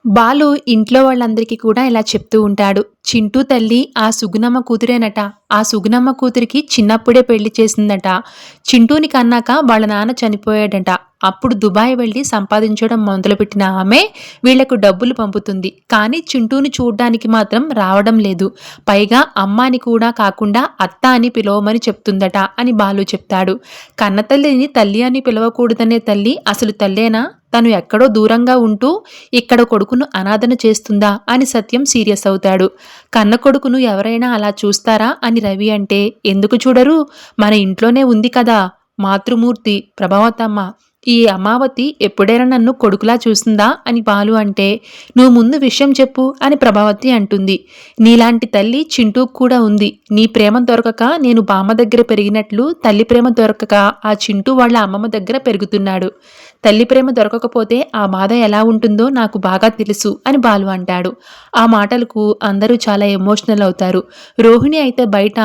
బాలు ఇంట్లో వాళ్ళందరికీ కూడా ఇలా చెప్తూ ఉంటాడు. చింటూ తల్లి ఆ సుగుణమ్మ కూతురేనట. ఆ సుగుణమ్మ కూతురికి చిన్నప్పుడే పెళ్లి చేసిందట. చింటూని కన్నాక వాళ్ళ నాన్న చనిపోయాడట. అప్పుడు దుబాయ్ వెళ్లి సంపాదించడం మొదలుపెట్టిన ఆమె వీళ్లకు డబ్బులు పంపుతుంది. కానీ చింటూని చూడ్డానికి మాత్రం రావడం లేదు. పైగా అమ్మ అని కూడా కాకుండా అత్త అని పిలవమని చెప్తుందట అని బాలు చెప్తాడు. కన్నతల్లిని తల్లి అని పిలవకూడదనే తల్లి అసలు తల్లేనా? తను ఎక్కడో దూరంగా ఉంటూ ఇక్కడ కొడుకును అనాథన చేస్తుందా అని సత్యం సీరియస్ అవుతాడు. కన్న కొడుకును ఎవరైనా అలా చూస్తారా అని రవి అంటే, ఎందుకు చూడరు, మన ఇంట్లోనే ఉంది కదా మాతృమూర్తి ప్రభావతమ్మ. ఈ అమావతి ఎప్పుడైనా నన్ను కొడుకులా చూసిందా అని బాలు అంటే, నువ్వు ముందు విషయం చెప్పు అని ప్రభావతి అంటుంది. నీలాంటి తల్లి చింటూకు కూడా ఉంది. నీ ప్రేమ దొరకక నేను బామ్మ దగ్గర పెరిగినట్లు తల్లి ప్రేమ దొరకక ఆ చింటూ వాళ్ళ అమ్మమ్మ దగ్గర పెరుగుతున్నాడు. తల్లి ప్రేమ దొరకకపోతే ఆ బాధ ఎలా ఉంటుందో నాకు బాగా తెలుసు అని బాలు అంటాడు. ఆ మాటలకు అందరూ చాలా ఎమోషనల్ అవుతారు. రోహిణి అయితే బయట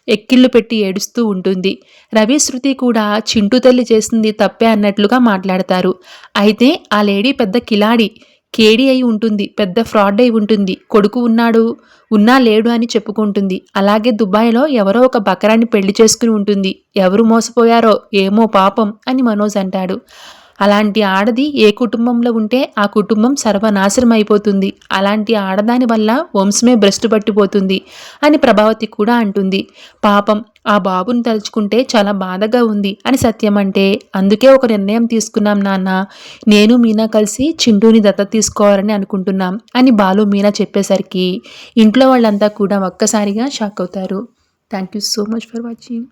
ఎక్కిళ్ళు పెట్టి ఏడుస్తూ ఉంటుంది. రవి, శృతి కూడా చింటూ తల్లి చేసింది తప్పే అన్నట్లుగా మాట్లాడతారు. అయితే ఆ లేడీ పెద్ద కిలాడి కేడి అయి ఉంటుంది. పెద్ద ఫ్రాడ్ అయి ఉంటుంది. కొడుకు ఉన్నాడు, ఉన్నా లేడు అని చెప్పుకుంటుంది. అలాగే దుబాయ్లో ఎవరో ఒక బకరాన్ని పెళ్లి చేసుకుని ఉంటుంది. ఎవరు మోసపోయారో ఏమో పాపం అని మనోజ్ అంటాడు. అలాంటి ఆడది ఏ కుటుంబంలో ఉంటే ఆ కుటుంబం సర్వనాశనం అయిపోతుంది. అలాంటి ఆడదాని వల్ల వంశమే భ్రష్టు పట్టిపోతుంది అని ప్రభావతి కూడా అంటుంది. పాపం ఆ బాబుని తలుచుకుంటే చాలా బాధగా ఉంది అని సత్యం అంటే, అందుకే ఒక నిర్ణయం తీసుకున్నాం నాన్న. నేను మీనా కలిసి చింటూని దత్తత తీసుకోవాలని అనుకుంటున్నాం అని బాలు మీనా చెప్పేసరికి ఇంట్లో వాళ్ళంతా కూడా ఒక్కసారిగా షాక్ అవుతారు. Thank you so much for watching.